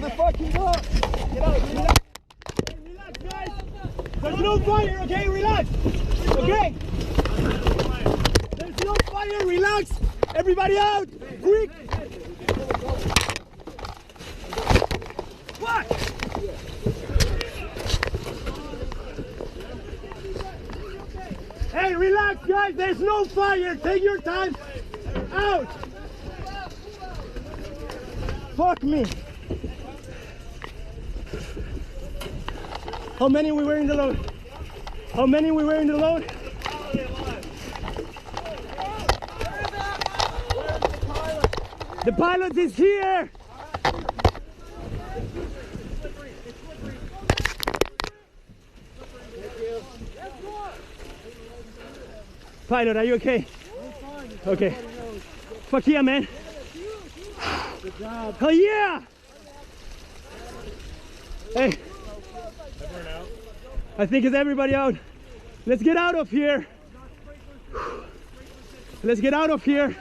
the fucking door. Get out, relax. Hey, relax, guys. There's no fire, okay? Relax. Okay? There's no fire, relax. Everybody out, quick. What? Hey, relax, guys. There's no fire. Take your time. Out. Fuck me. How many we were in the load? How many we were in the load? The pilot is here. Pilot, are you okay? Okay. Fuck yeah, man. Good job. Hell yeah! Hey. I think it's everybody out. Let's get out of here. Let's get out of here.